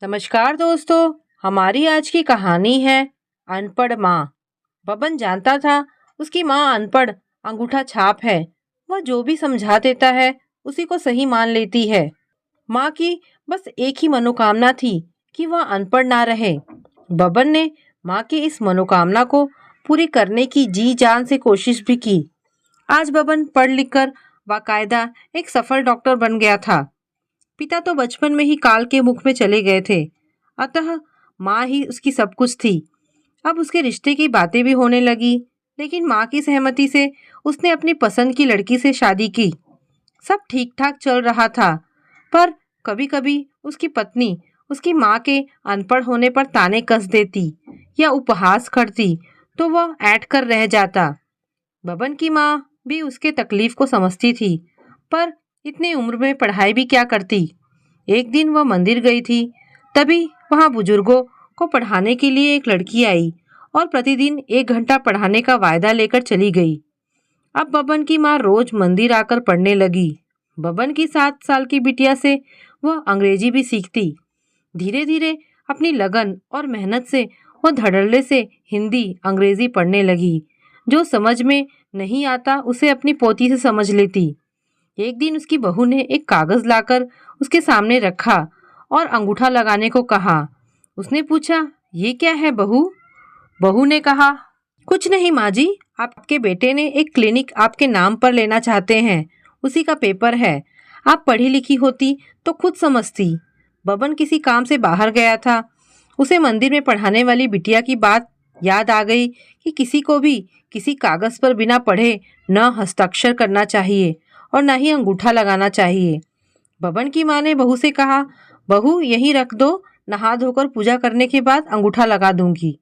नमस्कार दोस्तों, हमारी आज की कहानी है अनपढ़ माँ। बबन जानता था उसकी माँ अनपढ़ अंगूठा छाप है। वह जो भी समझा देता है उसी को सही मान लेती है। माँ की बस एक ही मनोकामना थी कि वह अनपढ़ ना रहे। बबन ने माँ की इस मनोकामना को पूरी करने की जी जान से कोशिश भी की। आज बबन पढ़ लिख कर बाकायदा एक सफल डॉक्टर बन गया था। पिता तो बचपन में ही काल के मुख में चले गए थे, अतः माँ ही उसकी सब कुछ थी। अब उसके रिश्ते की बातें भी होने लगी, लेकिन माँ की सहमति से उसने अपनी पसंद की लड़की से शादी की। सब ठीक ठाक चल रहा था, पर कभी कभी उसकी पत्नी उसकी माँ के अनपढ़ होने पर ताने कस देती या उपहास करती, तो वह ऐंठ कर रह जाता। बबन की माँ भी उसके तकलीफ को समझती थी, पर इतनी उम्र में पढ़ाई भी क्या करती। एक दिन वह मंदिर गई थी, तभी वहां बुजुर्गों को पढ़ाने के लिए एक लड़की आई और प्रतिदिन 1 घंटा पढ़ाने का वायदा लेकर चली गई। अब बबन की माँ रोज मंदिर आकर पढ़ने लगी। बबन की 7 साल की बिटिया से वह अंग्रेजी भी सीखती। धीरे धीरे अपनी लगन और मेहनत से वह धड़ल्ले से हिंदी अंग्रेजी पढ़ने लगी। जो समझ में नहीं आता उसे अपनी पोती से समझ लेती। एक दिन उसकी बहू ने एक कागज लाकर उसके सामने रखा और अंगूठा लगाने को कहा। उसने पूछा, ये क्या है बहू? बहू ने कहा, कुछ नहीं माँ जी, आपके बेटे ने एक क्लिनिक आपके नाम पर लेना चाहते हैं, उसी का पेपर है। आप पढ़ी लिखी होती तो खुद समझती। बबन किसी काम से बाहर गया था। उसे मंदिर में पढ़ाने वाली बिटिया की बात याद आ गई कि किसी को भी किसी कागज पर बिना पढ़े न हस्ताक्षर करना चाहिए और न ही अंगूठा लगाना चाहिए। बबन की माँ ने बहू से कहा, बहू यहीं रख दो, नहा धोकर पूजा करने के बाद अंगूठा लगा दूंगी।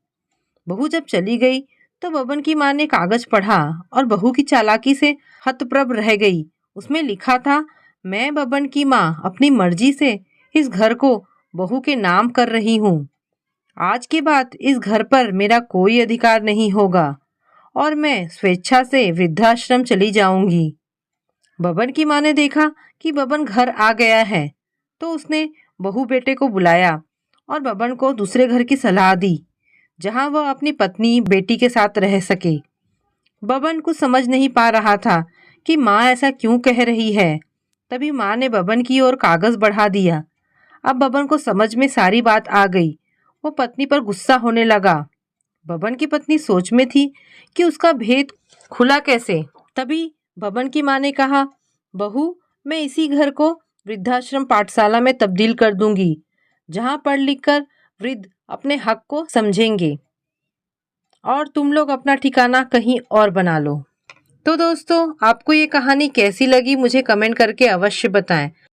बहू जब चली गई तो बबन की माँ ने कागज पढ़ा और बहू की चालाकी से हतप्रभ रह गई। उसमें लिखा था, मैं बबन की माँ अपनी मर्जी से इस घर को बहू के नाम कर रही हूँ। आज के बाद इस घर पर मेरा कोई अधिकार नहीं होगा और मैं स्वेच्छा से वृद्धाश्रम चली जाऊंगी। बबन की माँ ने देखा कि बबन घर आ गया है, तो उसने बहू बेटे को बुलाया और बबन को दूसरे घर की सलाह दी, जहां वह अपनी पत्नी बेटी के साथ रह सके। बबन कुछ समझ नहीं पा रहा था कि माँ ऐसा क्यों कह रही है। तभी माँ ने बबन की ओर कागज बढ़ा दिया। अब बबन को समझ में सारी बात आ गई। वो पत्नी पर गुस्सा होने लगा। बबन की पत्नी सोच में थी कि उसका भेद खुला कैसे। तभी बबन की माँ ने कहा, बहू, मैं इसी घर को वृद्धाश्रम पाठशाला में तब्दील कर दूंगी, जहाँ पढ़ लिख कर वृद्ध अपने हक को समझेंगे और तुम लोग अपना ठिकाना कहीं और बना लो। तो दोस्तों, आपको ये कहानी कैसी लगी मुझे कमेंट करके अवश्य बताएं।